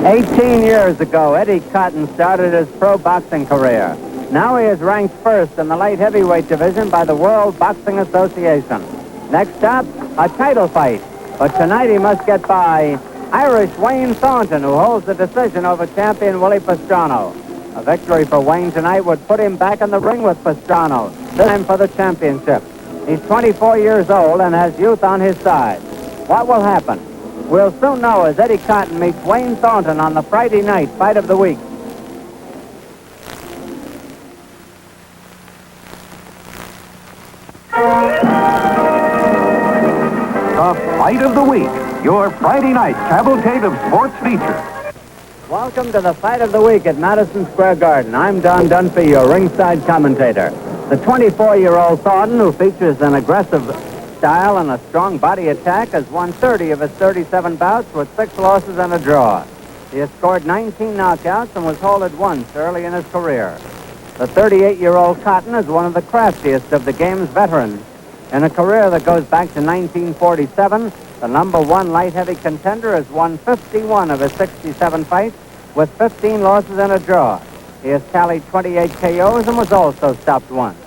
18 years ago, Eddie Cotton started his pro boxing career. Now he is ranked first in the light heavyweight division by the World Boxing Association. Next up, a title fight. But tonight he must get by Irish Wayne Thornton, who holds the decision over champion Willie Pastrano. A victory for Wayne tonight would put him back in the ring with Pastrano, this time for the championship. He's 24 years old and has youth on his side. What will happen? We'll soon know as Eddie Cotton meets Wayne Thornton on the Friday night fight of the week. The Fight of the Week, your Friday night cavalcade of sports feature. Welcome to the Fight of the Week at Madison Square Garden. I'm Don Dunphy, your ringside commentator. The 24-year-old Thornton, who features an aggressive style and a strong body attack, has won 30 of his 37 bouts with 6 losses and a draw. He has scored 19 knockouts and was halted once early in his career. The 38-year-old Cotton is one of the craftiest of the game's veterans. In a career that goes back to 1947, the number 1 light heavy contender has won 51 of his 67 fights with 15 losses and a draw. He has tallied 28 KOs and was also stopped once.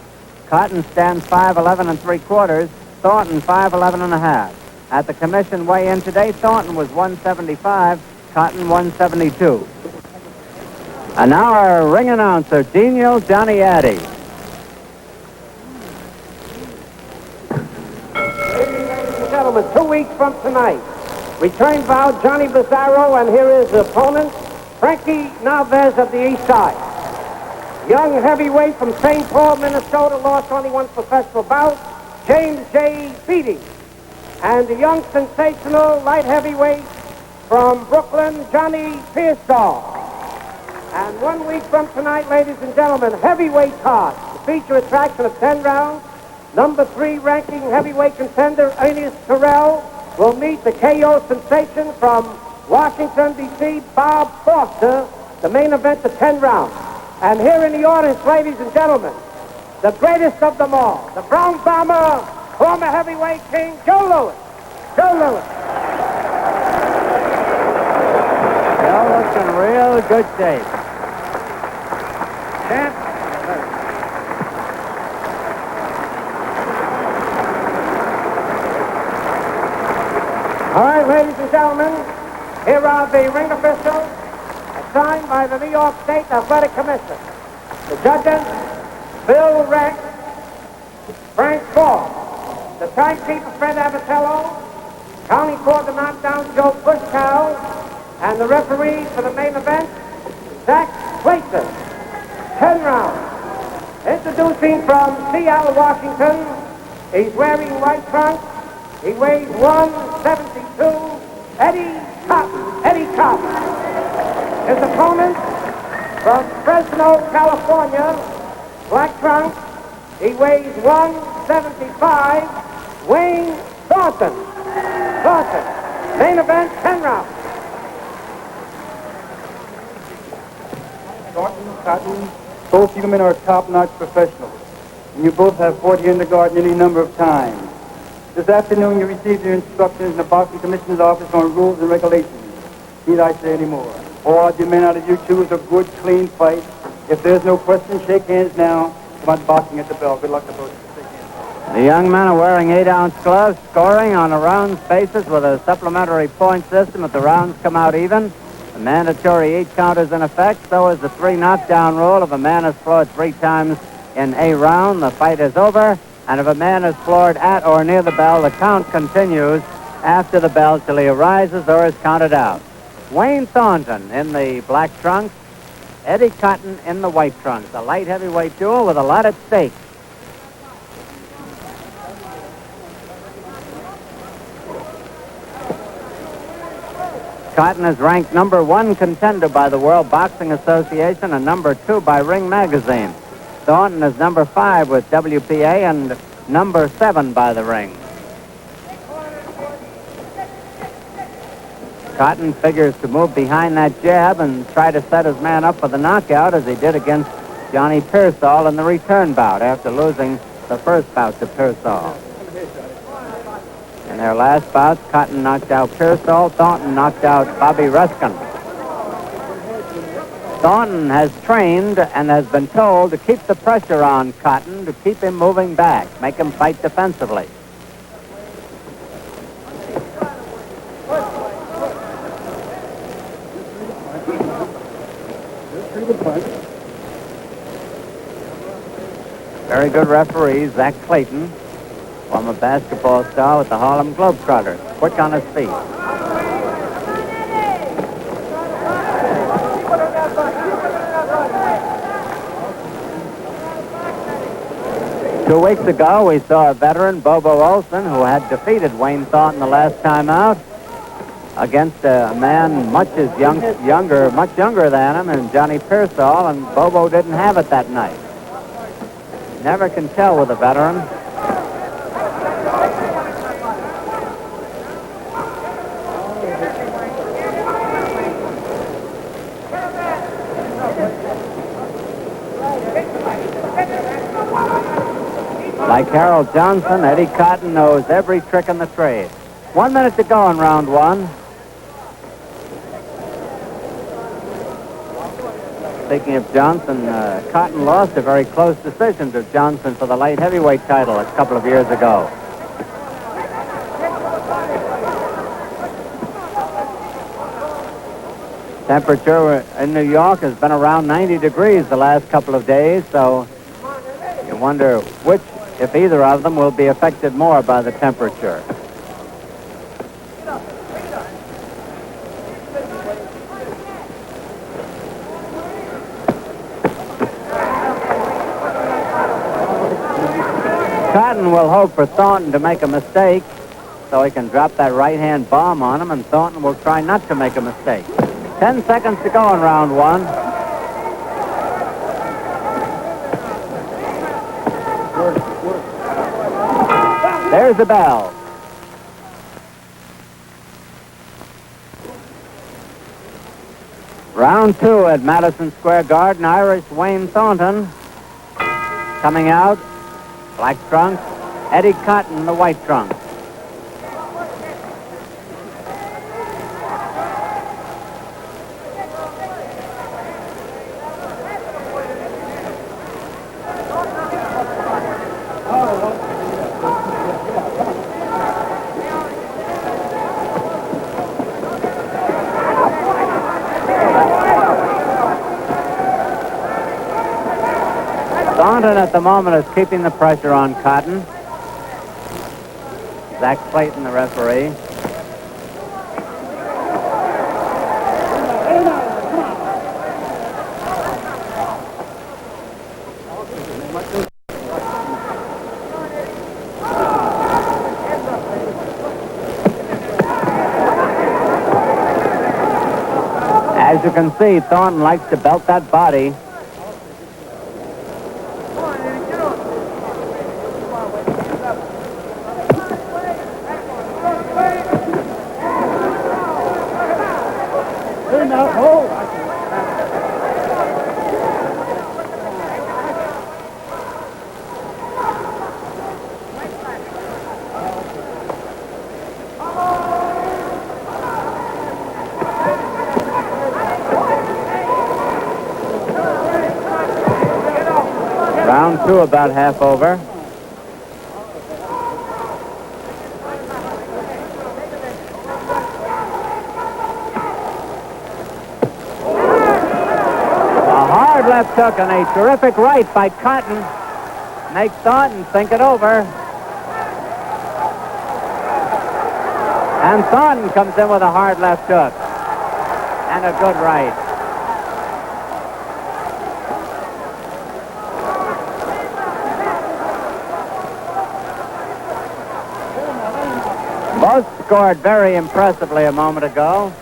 Cotton stands 5'11 3/4, Thornton 5'11 1/2. At the commission weigh-in today, Thornton was 175, Cotton 172. And now our ring announcer, Genial Johnny Addy. Gentlemen, 2 weeks from tonight, return bout Johnny Bizarro, and here is the opponent, Frankie Nalvez of the East Side. Young heavyweight from St. Paul, Minnesota, lost only one professional bout, James J. Beatty. And the young sensational light heavyweight from Brooklyn, Johnny Pearsall. And 1 week from tonight, ladies and gentlemen, heavyweight card. The feature attraction of 10 rounds. Number 3 ranking heavyweight contender Ernest Terrell will meet the KO sensation from Washington, D.C., Bob Foster, the main event of 10 rounds. And here in the audience, ladies and gentlemen, the greatest of them all, the Brown Bomber, former heavyweight king, Joe Louis. Joe Louis. Joe looks in real good shape. Champ. All right, ladies and gentlemen, here are the ring officials assigned by the New York State Athletic Commission. The judges, Bill Rex, Frank Ford. The timekeeper, Fred Abatello. County Court of Knockdown, Joe Pushkow. And the referee for the main event, Zach Placer. 10 rounds. Introducing from Seattle, Washington, he's wearing white trunks. He weighs 172, Eddie Cotton. Eddie Cotton. His opponent from Fresno, California, black trunks. He weighs 175, Wayne Thornton. Thornton. Main event, 10 rounds. Thornton, Cotton, both you men are top-notch professionals, and you both have fought here in the garden any number of times. This afternoon you received your instructions in the Boxing Commissioner's office on rules and regulations. Need I say any more? All I demand out of you two is a good, clean fight. If there's no question, shake hands now. Come on, boxing at the bell. Good luck to both of you. The young men are wearing 8-ounce gloves, scoring on a rounds basis with a supplementary point system if the rounds come out even. The mandatory 8 count is in effect, so is the 3 knockdown rule. If a man is floored 3 times in a round, the fight is over. And if a man is floored at or near the bell, the count continues after the bell till he arises or is counted out. Wayne Thornton in the black trunks, Eddie Cotton in the white trunks. A light heavyweight duel with a lot at stake. Cotton is ranked number 1 contender by the World Boxing Association and number 2 by Ring Magazine. Thornton is number 5 with WPA and number 7 by the Ring. Cotton figures to move behind that jab and try to set his man up for the knockout as he did against Johnny Pearsall in the return bout after losing the first bout to Pearsall. In their last bouts, Cotton knocked out Pearsall, Thornton knocked out Bobby Ruskin. Thornton has trained and has been told to keep the pressure on Cotton, to keep him moving back, make him fight defensively. Very good referee, Zach Clayton, former basketball star with the Harlem Globetrotters, quick on his feet. 2 weeks ago, we saw a veteran, Bobo Olson, who had defeated Wayne Thornton the last time out against a man much younger than him, and Johnny Pearsall, and Bobo didn't have it that night. Never can tell with a veteran. Like Harold Johnson, Eddie Cotton knows every trick in the trade. 1 minute to go in round one. Speaking of Johnson, Cotton lost a very close decision to Johnson for the light heavyweight title a couple of years ago. Temperature in New York has been around 90 degrees the last couple of days, so you wonder which, if either of them, will be affected more by the temperature. Cotton will hope for Thornton to make a mistake so he can drop that right-hand bomb on him, and Thornton will try not to make a mistake. 10 seconds to go in round one. There's the bell. Round two at Madison Square Garden. Irish Wayne Thornton coming out. Black trunks. Eddie Cotton, the white trunks. Thornton at the moment is keeping the pressure on Cotton. Zach Clayton, the referee. As you can see, Thornton likes to belt that body. Round two about half over. A hard left hook and a terrific right by Cotton. Makes Thornton think it over. And Thornton comes in with a hard left hook and a good right. Both scored very impressively a moment ago.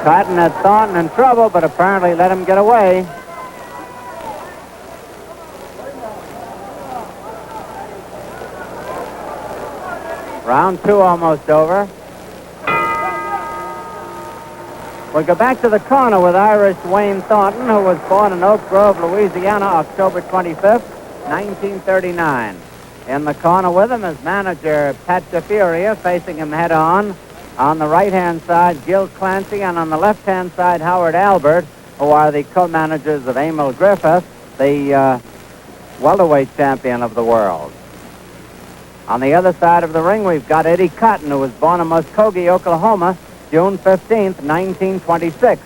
Cotton had Thornton in trouble, but apparently let him get away. Round 2 almost over. We'll go back to the corner with Irish Wayne Thornton, who was born in Oak Grove, Louisiana, October 25th, 1939. In the corner with him is manager Pat DeFuria, facing him head-on. On the right-hand side, Gil Clancy, and on the left-hand side, Howard Albert, who are the co-managers of Emil Griffith, the welterweight champion of the world. On the other side of the ring, we've got Eddie Cotton, who was born in Muskogee, Oklahoma, June 15th, 1926.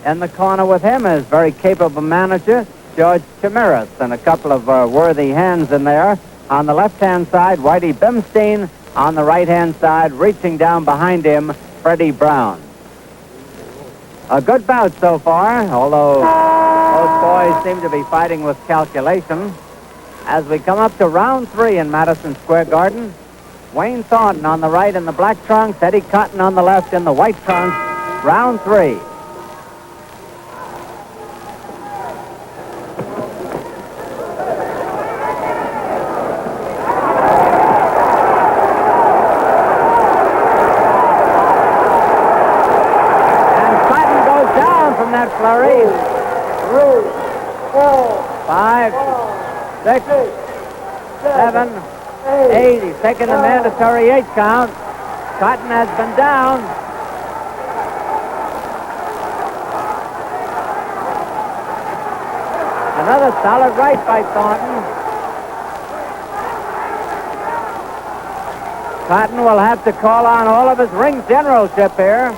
In the corner with him is very capable manager George Chimiris, and a couple of worthy hands in there. On the left-hand side, Whitey Bimstein. On the right-hand side, reaching down behind him, Freddie Brown. A good bout so far, although both boys seem to be fighting with calculation. As we come up to round 3 in Madison Square Garden, Wayne Thornton on the right in the black trunks, Eddie Cotton on the left in the white trunks. Round 3. Flurry. 5, 6, 7, 8. He's taken a mandatory 8 count. Cotton has been down. Another solid right by Thornton. Cotton will have to call on all of his ring generalship here.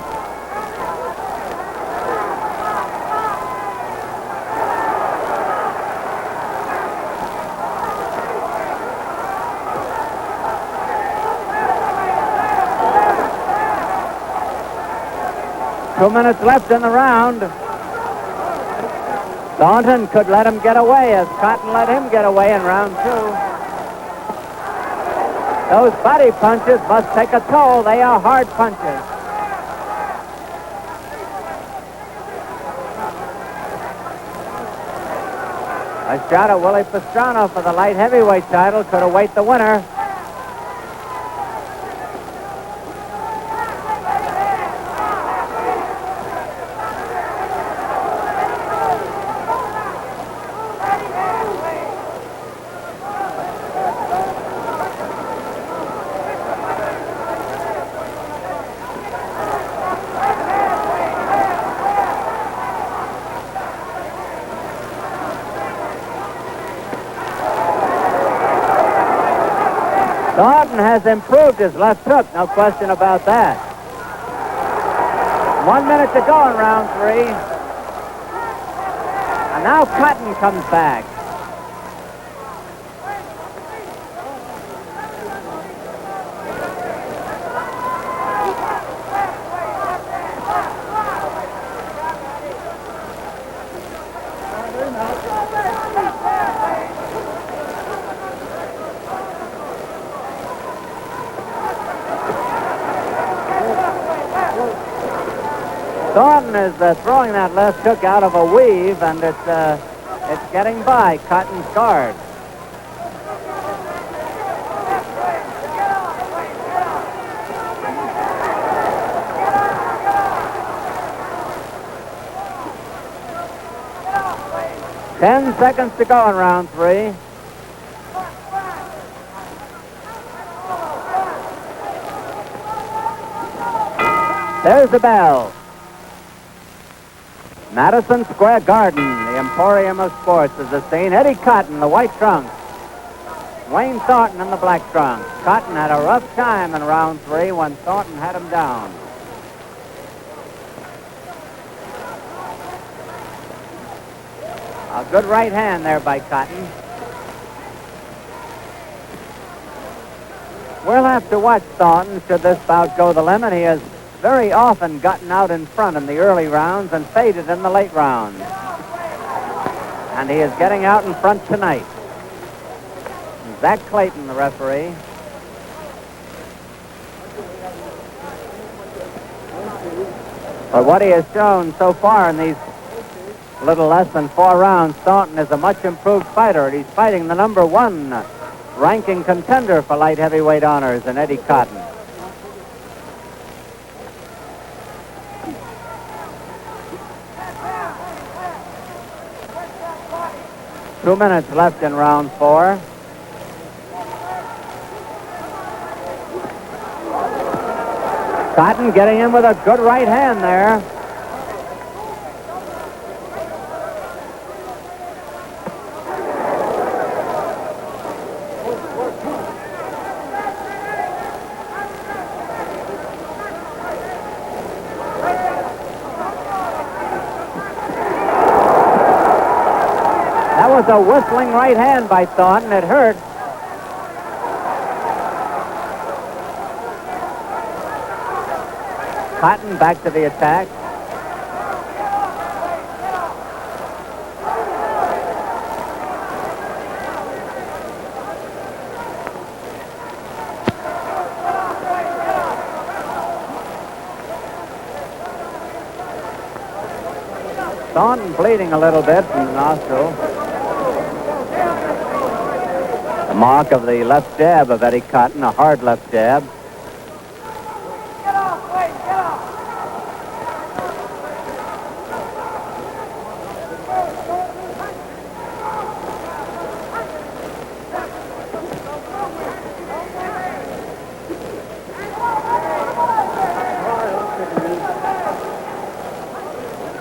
Two minutes left in the round. Thornton could let him get away as Cotton let him get away in round 2. Those body punches must take a toll. They are hard punches. A shot at Willie Pastrana for the light heavyweight title could await the winner. Thornton has improved his left hook, no question about that. 1 minute to go in round 3. And now Cotton comes back. Thornton is throwing that left hook out of a weave, and it's getting by Cotton's guard. Ten seconds to go in round 3. There's the bell. Madison Square Garden, the Emporium of Sports, is the scene. Eddie Cotton, the white trunks. Wayne Thornton in the black trunks. Cotton had a rough time in round 3 when Thornton had him down. A good right hand there by Cotton. We'll have to watch Thornton should this bout go the limit. He has very often gotten out in front in the early rounds and faded in the late rounds. And he is getting out in front tonight. Zach Clayton, the referee. But what he has shown so far in these little less than 4 rounds, Thornton is a much improved fighter, and he's fighting the number 1 ranking contender for light heavyweight honors in Eddie Cotton. Two minutes left in round 4. Cotton getting in with a good right hand there. That was a whistling right hand by Thornton. It hurt. Cotton back to the attack. Thornton bleeding a little bit from the nostril. The mark of the left jab of Eddie Cotton, a hard left jab.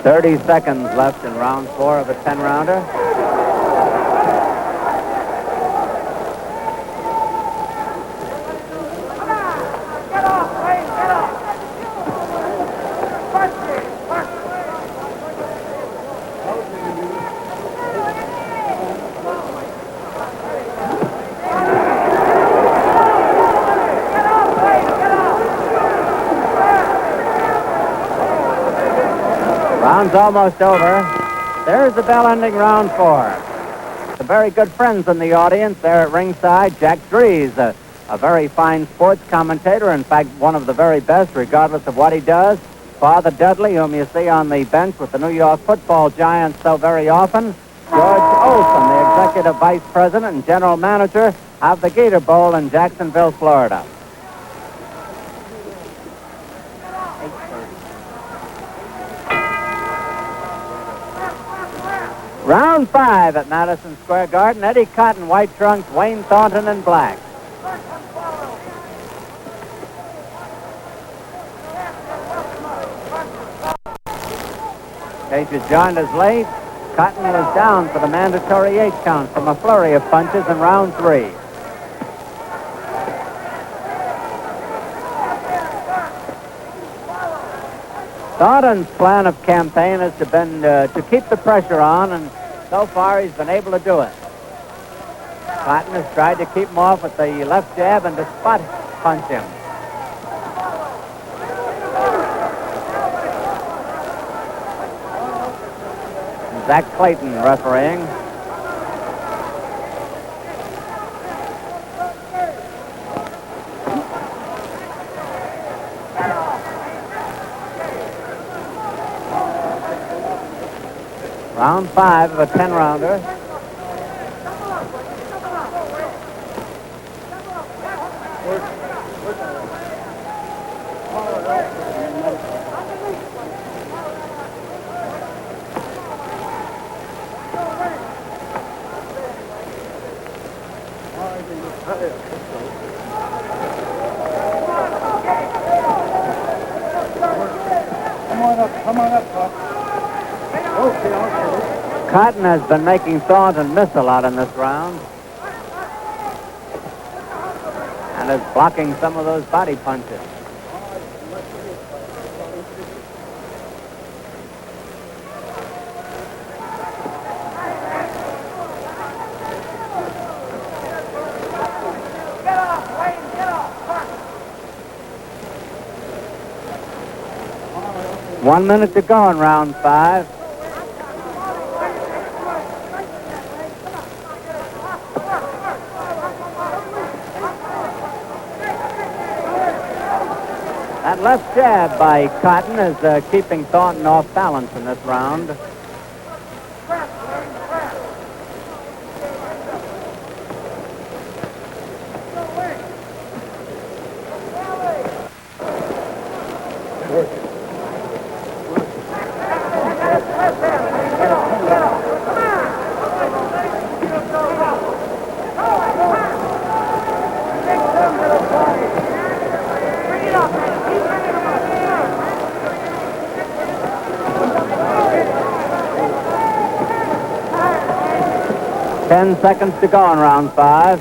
.30 seconds left in round 4 of a 10-rounder. Round's almost over. There's the bell ending round 4. Some very good friends in the audience there at ringside. Jack Dries, a very fine sports commentator, in fact, one of the very best, regardless of what he does. Father Dudley, whom you see on the bench with the New York football Giants so very often. George Olson, the executive vice president and general manager of the Gator Bowl in Jacksonville, Florida. Round 5 at Madison Square Garden. Eddie Cotton, white trunks. Wayne Thornton in black. Case has joined us late. Cotton was down for the mandatory 8 count from a flurry of punches in round 3. Thornton's plan of campaign has been to keep the pressure on, and so far he's been able to do it. Cotton has tried to keep him off with the left jab and to spot punch him. Zach Clayton refereeing. Round 5 of a 10-rounder. Come on up, Pop. Cotton has been making Thornton miss a lot in this round, and is blocking some of those body punches. Get off, Wayne, get off. 1 minute to go in round 5. That left jab by Cotton is keeping Thornton off balance in this round. Ten seconds to go in round 5.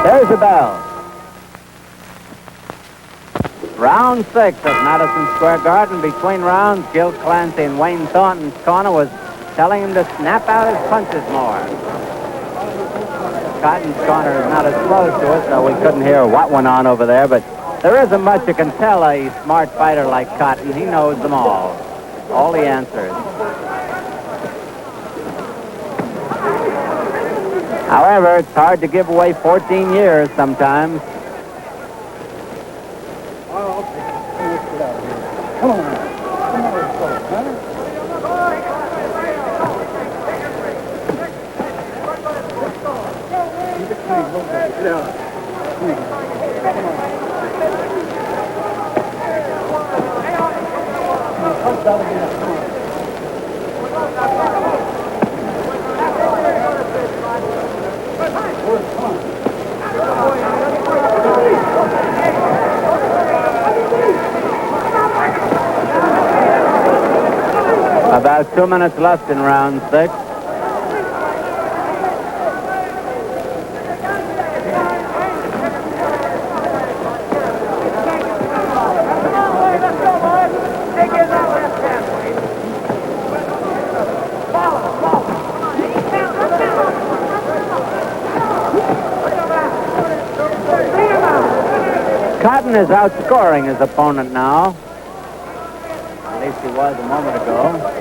There's a bell. Round 6 at Madison Square Garden. Between rounds, Gil Clancy in Wayne Thornton's corner was telling him to snap out his punches more. Cotton's corner is not as close to us, so we couldn't hear what went on over there, but there isn't much you can tell a smart fighter like Cotton. He knows them all the answers. However, it's hard to give away 14 years sometimes. Come on. About 2 minutes left in round 6. Cotton is outscoring his opponent now. At least he was a moment ago.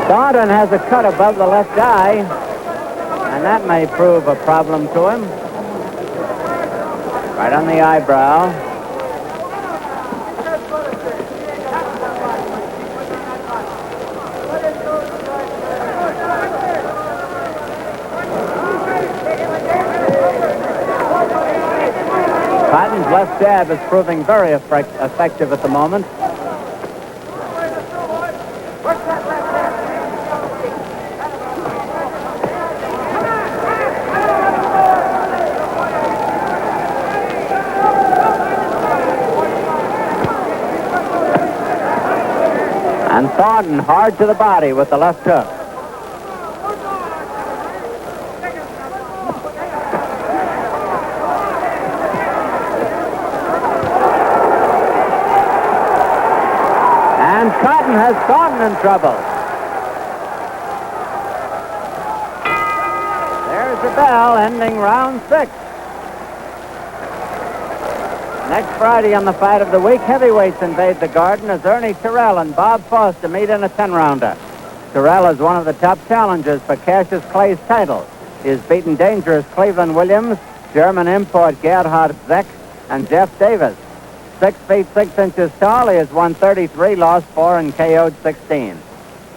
Thornton has a cut above the left eye, and that may prove a problem to him. Right on the eyebrow. Cotton's left jab is proving very effective at the moment. And Thornton hard to the body with the left hook. And Cotton has Thornton in trouble. There's the bell ending round 6. Next Friday on the Fight of the Week, heavyweights invade the Garden as Ernie Terrell and Bob Foster meet in a 10-rounder. Terrell is one of the top challengers for Cassius Clay's title. He has beaten dangerous Cleveland Williams, German import Gerhard Zeck, and Jeff Davis. 6 feet 6 inches tall, he has won 33, lost 4, and KO'd 16.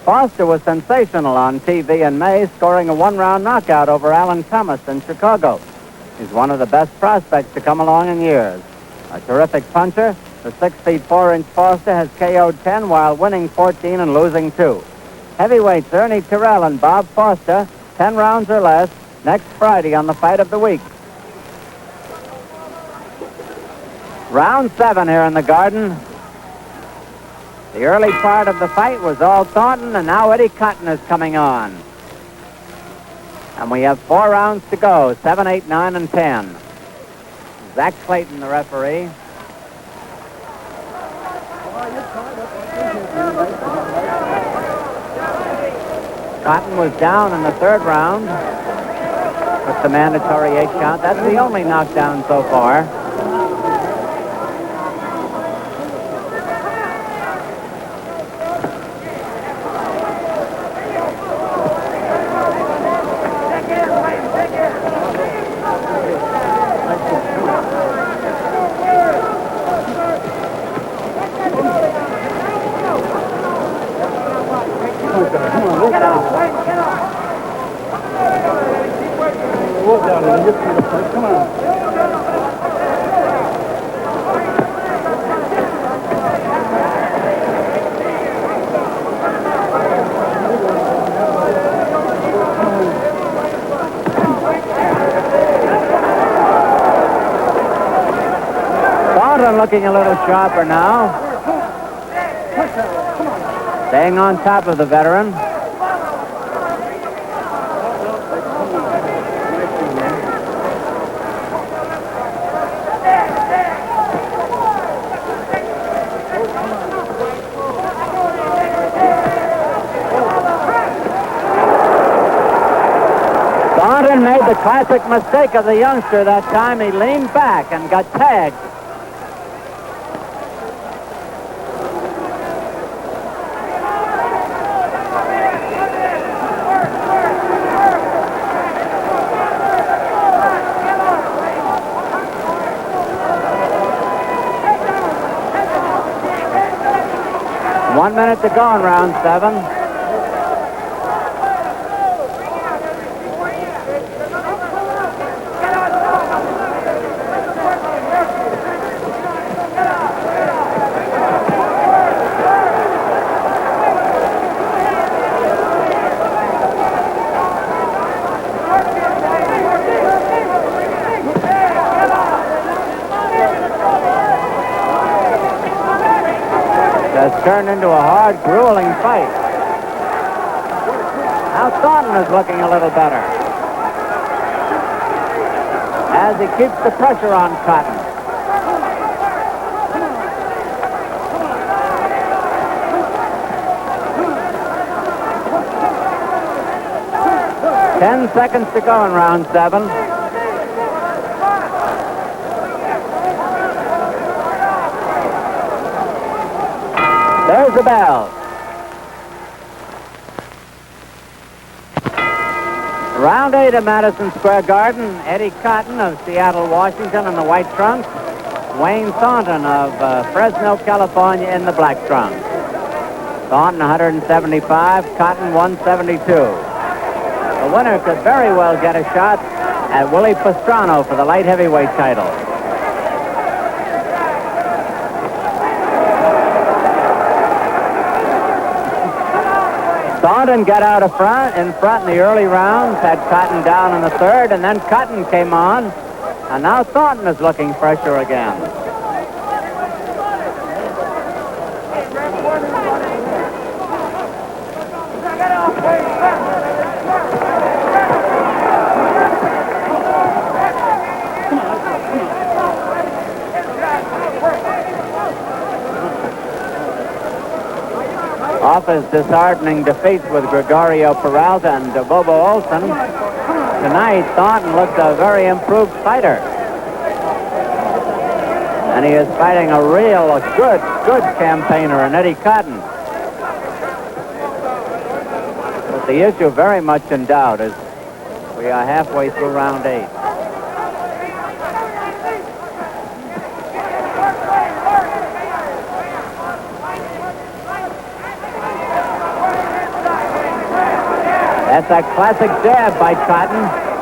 Foster was sensational on TV in May, scoring a 1-round knockout over Alan Thomas in Chicago. He's one of the best prospects to come along in years. A terrific puncher, the 6 feet 4 inch Foster has KO'd 10 while winning 14 and losing 2. Heavyweights Ernie Terrell and Bob Foster, 10 rounds or less, next Friday on the Fight of the Week. Round 7 here in the Garden. The early part of the fight was all Thornton, and now Eddie Cotton is coming on. And we have 4 rounds to go, 7, 8, 9, and 10. Zach Clayton, the referee. Cotton was down in the third round with the mandatory 8 count. That's the only knockdown so far. Come on. Thornton looking a little sharper now. Staying on top of the veteran. Thornton made the classic mistake of the youngster that time. He leaned back and got tagged. One minute to go in round 7. Has turned into a hard, grueling fight. Now Thornton is looking a little better as he keeps the pressure on Cotton. Ten seconds to go in round 7. There's the bell. Round 8 of Madison Square Garden. Eddie Cotton of Seattle, Washington in the white trunks. Wayne Thornton of Fresno, California in the black trunks. Thornton 175, Cotton 172. The winner could very well get a shot at Willie Pastrano for the light heavyweight title. Thornton got out in front in the early rounds, had Cotton down in the third, and then Cotton came on, and now Thornton is looking fresher again. Off his disheartening defeats with Gregorio Peralta and Bobo Olson, tonight Thornton looks a very improved fighter. And he is fighting a good campaigner in Eddie Cotton. But the issue very much in doubt is we are halfway through round 8. That's a classic jab by Cotton.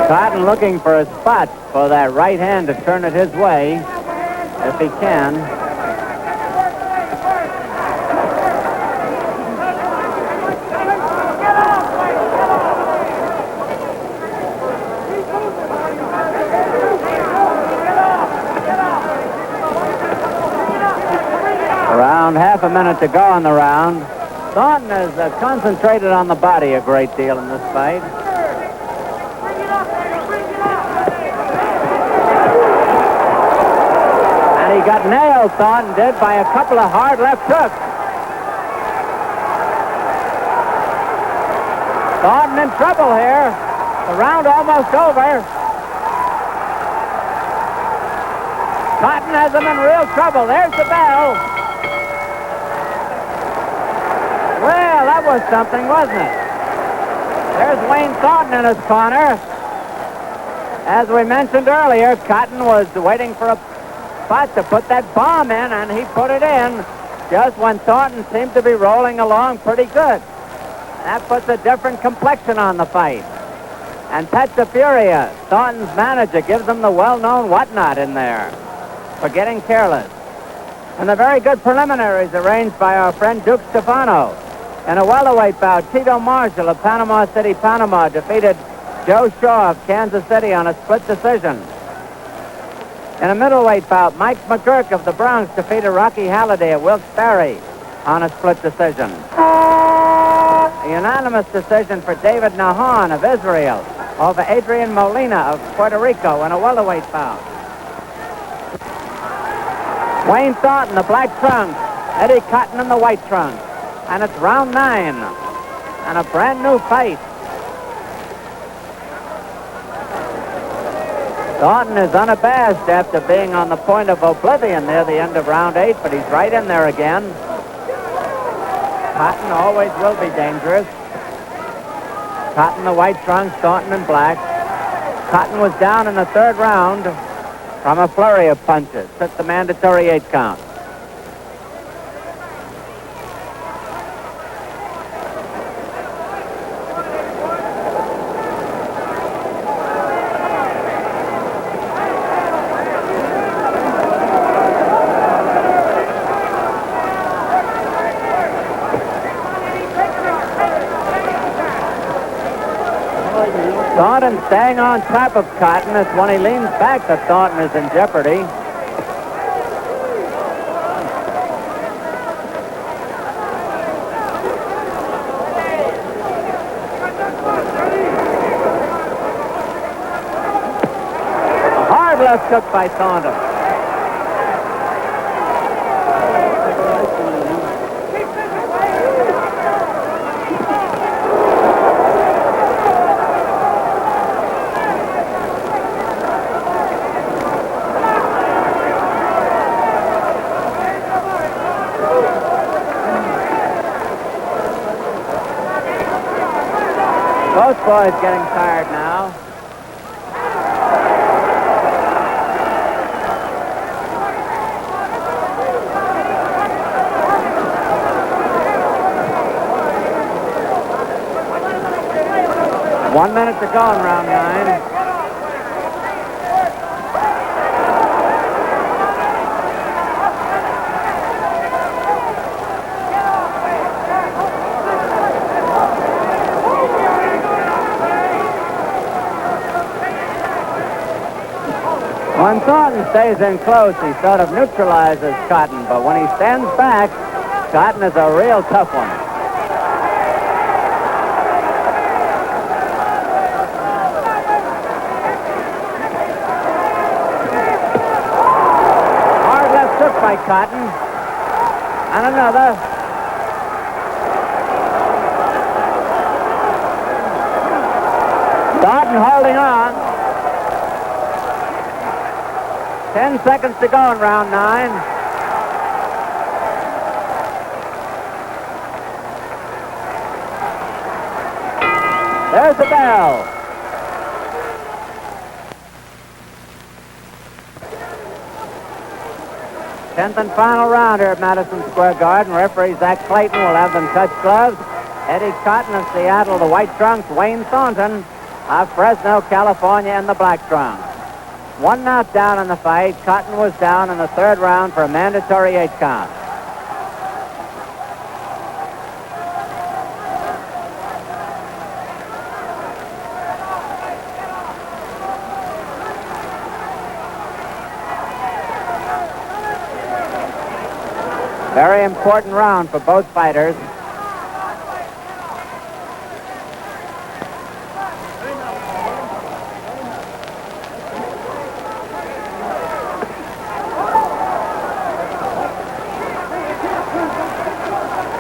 Cotton looking for a spot for that right hand to turn it his way. if he can. Around half a minute to go in the round. Thornton has concentrated on the body a great deal in this fight. And he got nailed, Thornton did, by a couple of hard left hooks. Thornton in trouble here. The round almost over. Cotton has him in real trouble. There's the bell. Well, that was something, wasn't it? There's Wayne Thornton in his corner. As we mentioned earlier, Cotton was waiting for a spot to put that bomb in, and he put it in just when Thornton seemed to be rolling along pretty good. That puts a different complexion on the fight. And Pet Furia, Thornton's manager, gives him the well-known whatnot in there for getting careless. And the very good preliminaries arranged by our friend Duke Stefano. In a welterweight bout, Tito Marshall of Panama City, Panama, defeated Joe Shaw of Kansas City on a split decision. In a middleweight bout, Mike McGurk of the Bronx defeated Rocky Halladay of Wilkes-Barre on a split decision. A unanimous decision for David Nahon of Israel over Adrian Molina of Puerto Rico in a welterweight bout. Wayne Thornton, the black trunks, Eddie Cotton in the white trunks. And it's round 9 and a brand new fight. Thornton is unabashed after being on the point of oblivion near the end of round 8, but he's right in there again. Cotton always will be dangerous. Cotton the white trunks, Thornton in black. Cotton was down in the third round from a flurry of punches. Took the mandatory 8 count. Thornton staying on top of Cotton. It's when he leans back that Thornton is in jeopardy. A hard left hook by Thornton. Both boys getting tired now. One minute to go in round 9. When Thornton stays in close, he sort of neutralizes Cotton, but when he stands back, Cotton is a real tough one. Hard left hook by Cotton. And another. Thornton holding on. 10 seconds to go in round 9. There's the bell. Tenth and final round here at Madison Square Garden. Referee Zach Clayton will have them touch gloves. Eddie Cotton of Seattle, the white trunks. Wayne Thornton of Fresno, California, in the black trunks. One knockdown in the fight. Cotton was down in the third round for a mandatory 8 count. Very important round for both fighters.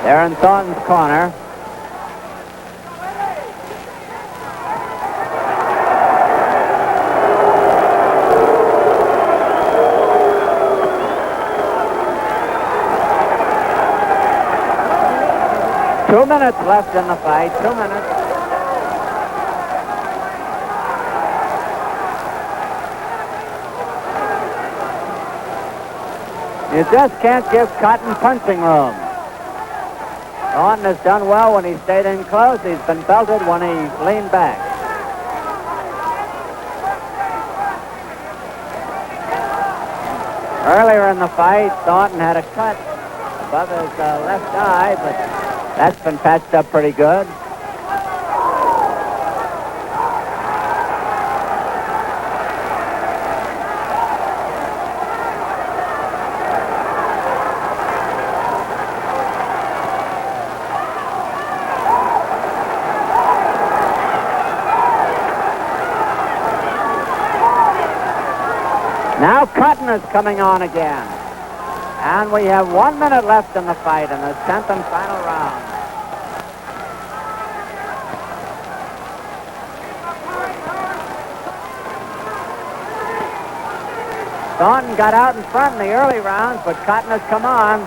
They're in Thornton's corner. Two minutes left in the fight. 2 minutes. You just can't give Cotton punching room. Thornton has done well when he stayed in close. He's been belted when he leaned back. Earlier in the fight, Thornton had a cut above his left eye, but that's been patched up pretty good. Now Cotton is coming on again. And we have 1 minute left in the fight in the 10th and final round. Thornton got out in front in the early rounds, but Cotton has come on.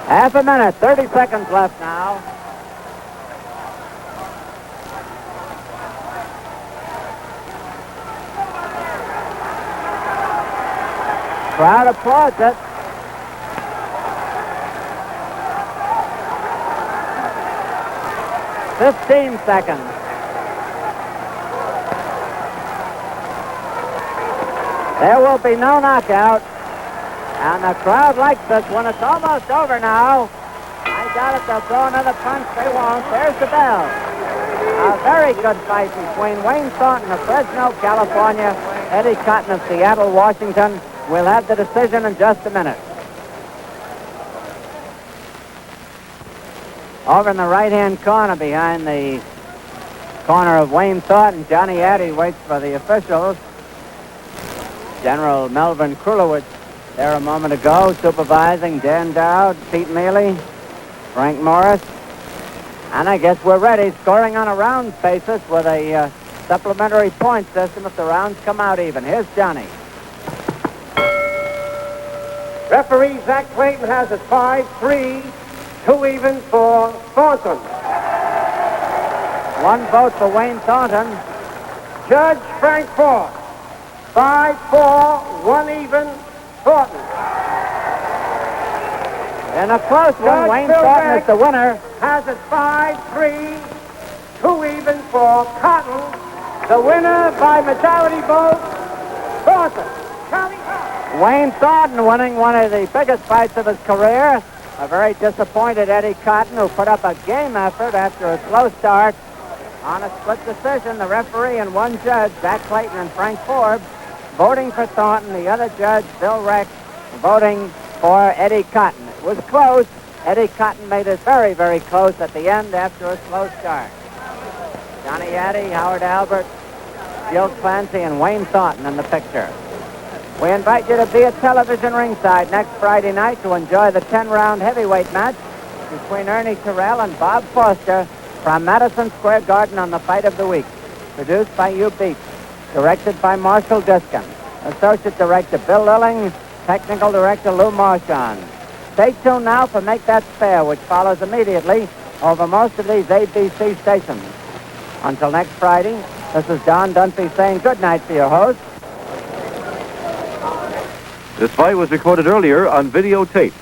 Half a minute, 30 seconds left now. Crowd applauds it. "15 seconds. There will be no knockout. And the crowd likes this when it's almost over now. I doubt if they'll throw another punch. They won't. There's the bell. A very good fight between Wayne Thornton of Fresno, California, Eddie Cotton of Seattle, Washington. We'll have the decision in just a minute. Over in the right-hand corner behind the corner of Wayne Thornton, Johnny Addy waits for the officials. General Melvin Krulowitz there a moment ago, supervising Dan Dowd, Pete Mealy, Frank Morris. And I guess we're ready, scoring on a round basis with a supplementary point system if the rounds come out even. Here's Johnny. Referee Zach Clayton has it 5-3, 2 even for Thornton. 1 vote for Wayne Thornton. Judge Frank Ford, 5-4, 1 even, Thornton. In a close one, Wayne Thornton is the winner. Has it 5-3, 2 even for Cotton. The winner by majority vote, Thornton. Wayne Thornton winning one of the biggest fights of his career. A very disappointed Eddie Cotton, who put up a game effort after a slow start. On a split decision, the referee and 1 judge, Zach Clayton and Frank Forbes, voting for Thornton. The other judge, Bill Rex, voting for Eddie Cotton. It was close. Eddie Cotton made it very, very close at the end after a slow start. Johnny Addy, Howard Albert, Gil Clancy, and Wayne Thornton in the picture. We invite you to be at television ringside next Friday night to enjoy the 10-round heavyweight match between Ernie Terrell and Bob Foster from Madison Square Garden on the Fight of the Week. Produced by Hugh Beach. Directed by Marshall Diskin. Associate Director Bill Lilling. Technical Director Lou Marchand. Stay tuned now for Make That Fair, which follows immediately over most of these ABC stations. Until next Friday, this is Don Dunphy saying good night to your host. This fight was recorded earlier on videotape.